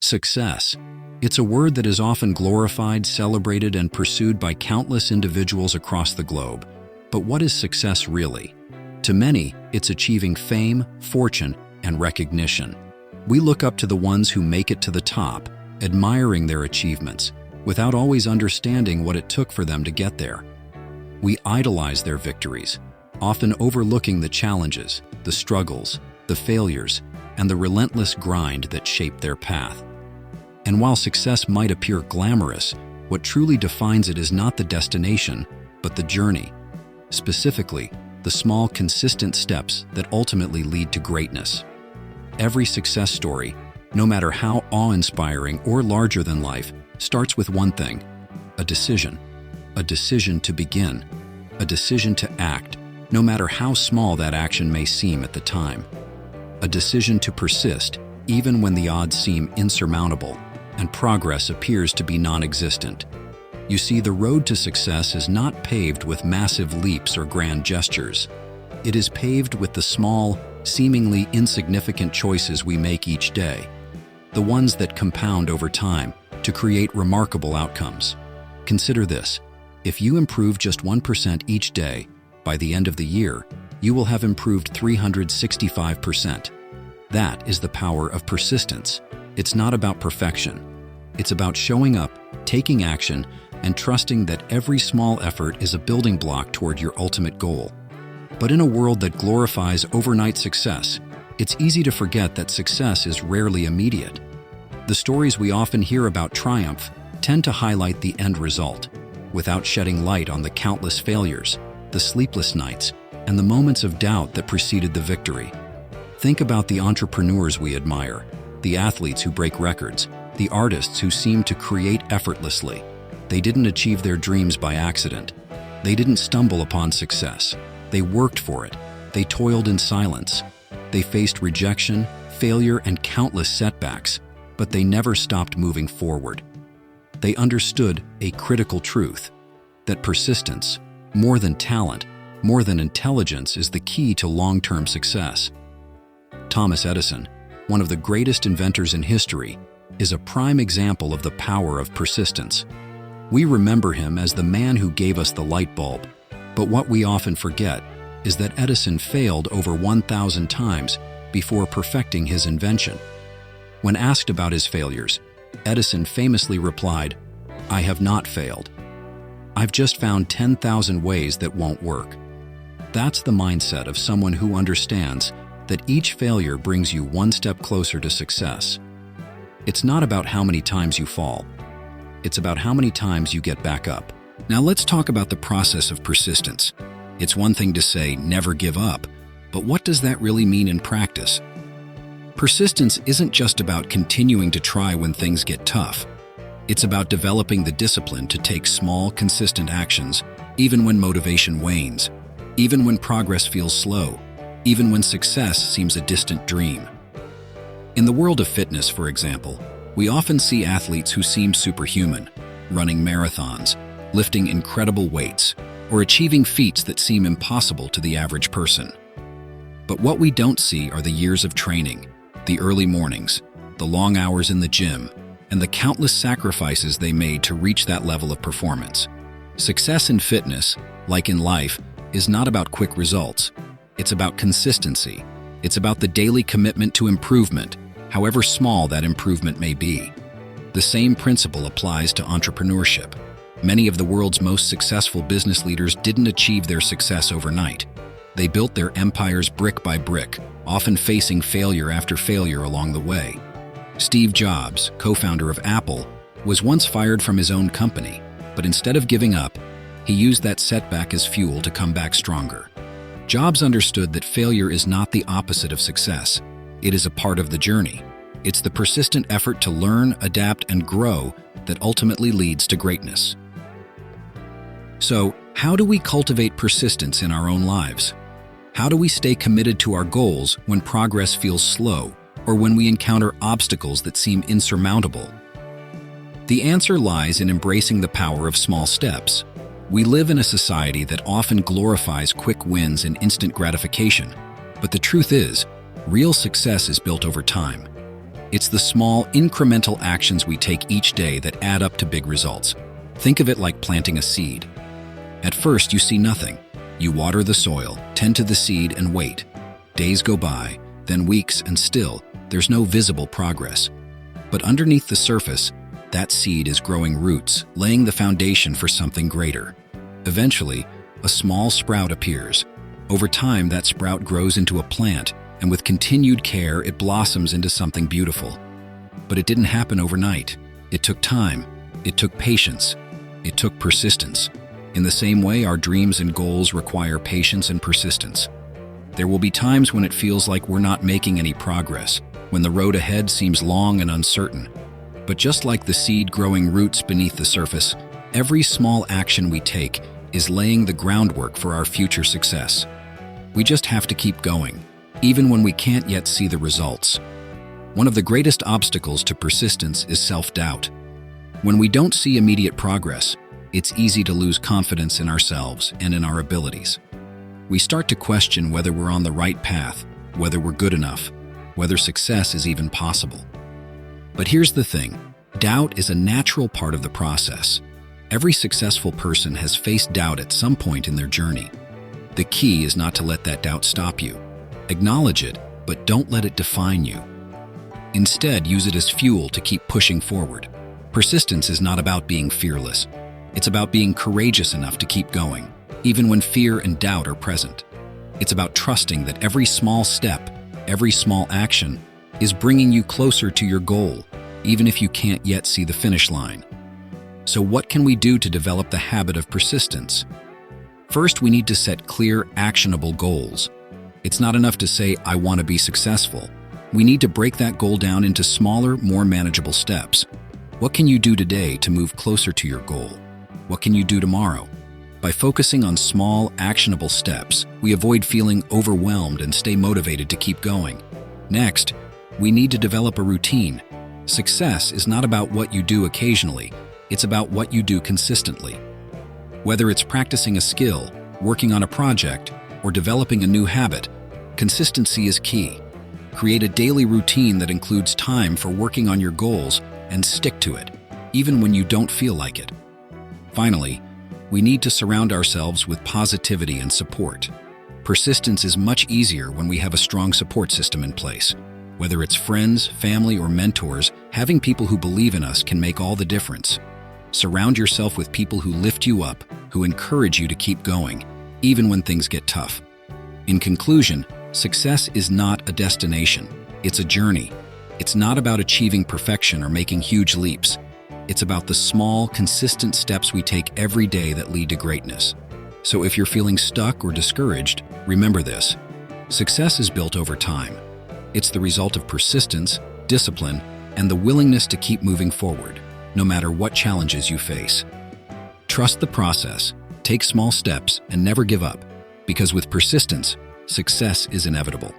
Success. It's a word that is often glorified, celebrated, and pursued by countless individuals across the globe. But what is success really? To many, it's achieving fame, fortune, and recognition. We look up to the ones who make it to the top, admiring their achievements, without always understanding what it took for them to get there. We idolize their victories, often overlooking the challenges, the struggles, the failures, and the relentless grind that shaped their path. And while success might appear glamorous, what truly defines it is not the destination, but the journey. Specifically, the small, consistent steps that ultimately lead to greatness. Every success story, no matter how awe-inspiring or larger than life, starts with one thing: a decision. A decision to begin. A decision to act, no matter how small that action may seem at the time. A decision to persist, even when the odds seem insurmountable and progress appears to be non-existent. You see, the road to success is not paved with massive leaps or grand gestures. It is paved with the small, seemingly insignificant choices we make each day, the ones that compound over time to create remarkable outcomes. Consider this: if you improve just 1% each day, by the end of the year, you will have improved 365%. That is the power of persistence. It's not about perfection. It's about showing up, taking action, and trusting that every small effort is a building block toward your ultimate goal. But in a world that glorifies overnight success, it's easy to forget that success is rarely immediate. The stories we often hear about triumph tend to highlight the end result, without shedding light on the countless failures, the sleepless nights, and the moments of doubt that preceded the victory. Think about the entrepreneurs we admire, the athletes who break records, the artists who seem to create effortlessly. They didn't achieve their dreams by accident. They didn't stumble upon success. They worked for it. They toiled in silence. They faced rejection, failure, and countless setbacks, but they never stopped moving forward. They understood a critical truth: that persistence, more than talent, more than intelligence, is the key to long-term success. Thomas Edison, one of the greatest inventors in history, is a prime example of the power of persistence. We remember him as the man who gave us the light bulb, but what we often forget is that Edison failed over 1,000 times before perfecting his invention. When asked about his failures, Edison famously replied, "I have not failed. I've just found 10,000 ways that won't work." That's the mindset of someone who understands that each failure brings you one step closer to success. It's not about how many times you fall. It's about how many times you get back up. Now let's talk about the process of persistence. It's one thing to say, never give up, but what does that really mean in practice? Persistence isn't just about continuing to try when things get tough. It's about developing the discipline to take small, consistent actions, even when motivation wanes, even when progress feels slow, even when success seems a distant dream. In the world of fitness, for example, we often see athletes who seem superhuman, running marathons, lifting incredible weights, or achieving feats that seem impossible to the average person. But what we don't see are the years of training, the early mornings, the long hours in the gym, and the countless sacrifices they made to reach that level of performance. Success in fitness, like in life, is not about quick results. It's about consistency. It's about the daily commitment to improvement, however small that improvement may be. The same principle applies to entrepreneurship. Many of the world's most successful business leaders didn't achieve their success overnight. They built their empires brick by brick, often facing failure after failure along the way. Steve Jobs, co-founder of Apple, was once fired from his own company, but instead of giving up, he used that setback as fuel to come back stronger. Jobs understood that failure is not the opposite of success. It is a part of the journey. It's the persistent effort to learn, adapt, and grow that ultimately leads to greatness. So, how do we cultivate persistence in our own lives? How do we stay committed to our goals when progress feels slow or when we encounter obstacles that seem insurmountable? The answer lies in embracing the power of small steps. We live in a society that often glorifies quick wins and instant gratification, but the truth is, real success is built over time. It's the small, incremental actions we take each day that add up to big results. Think of it like planting a seed. At first, you see nothing. You water the soil, tend to the seed, and wait. Days go by, then weeks, and still, there's no visible progress. But underneath the surface, that seed is growing roots, laying the foundation for something greater. Eventually, a small sprout appears. Over time, that sprout grows into a plant, and with continued care, it blossoms into something beautiful. But it didn't happen overnight. It took time. It took patience. It took persistence. In the same way, our dreams and goals require patience and persistence. There will be times when it feels like we're not making any progress, when the road ahead seems long and uncertain. But just like the seed growing roots beneath the surface, every small action we take is laying the groundwork for our future success. We just have to keep going, even when we can't yet see the results. One of the greatest obstacles to persistence is self-doubt. When we don't see immediate progress, it's easy to lose confidence in ourselves and in our abilities. We start to question whether we're on the right path, whether we're good enough, whether success is even possible. But here's the thing, doubt is a natural part of the process. Every successful person has faced doubt at some point in their journey. The key is not to let that doubt stop you. Acknowledge it, but don't let it define you. Instead, use it as fuel to keep pushing forward. Persistence is not about being fearless. It's about being courageous enough to keep going, even when fear and doubt are present. It's about trusting that every small step, every small action, is bringing you closer to your goal, even if you can't yet see the finish line. So what can we do to develop the habit of persistence? First, we need to set clear, actionable goals. It's not enough to say, "I want to be successful." We need to break that goal down into smaller, more manageable steps. What can you do today to move closer to your goal? What can you do tomorrow? By focusing on small, actionable steps, we avoid feeling overwhelmed and stay motivated to keep going. Next, we need to develop a routine. Success is not about what you do occasionally, it's about what you do consistently. Whether it's practicing a skill, working on a project, or developing a new habit, consistency is key. Create a daily routine that includes time for working on your goals and stick to it, even when you don't feel like it. Finally, we need to surround ourselves with positivity and support. Persistence is much easier when we have a strong support system in place. Whether it's friends, family, or mentors, having people who believe in us can make all the difference. Surround yourself with people who lift you up, who encourage you to keep going, even when things get tough. In conclusion, success is not a destination, it's a journey. It's not about achieving perfection or making huge leaps. It's about the small, consistent steps we take every day that lead to greatness. So if you're feeling stuck or discouraged, remember this. Success is built over time. It's the result of persistence, discipline, and the willingness to keep moving forward, no matter what challenges you face. Trust the process, take small steps, and never give up, because with persistence, success is inevitable.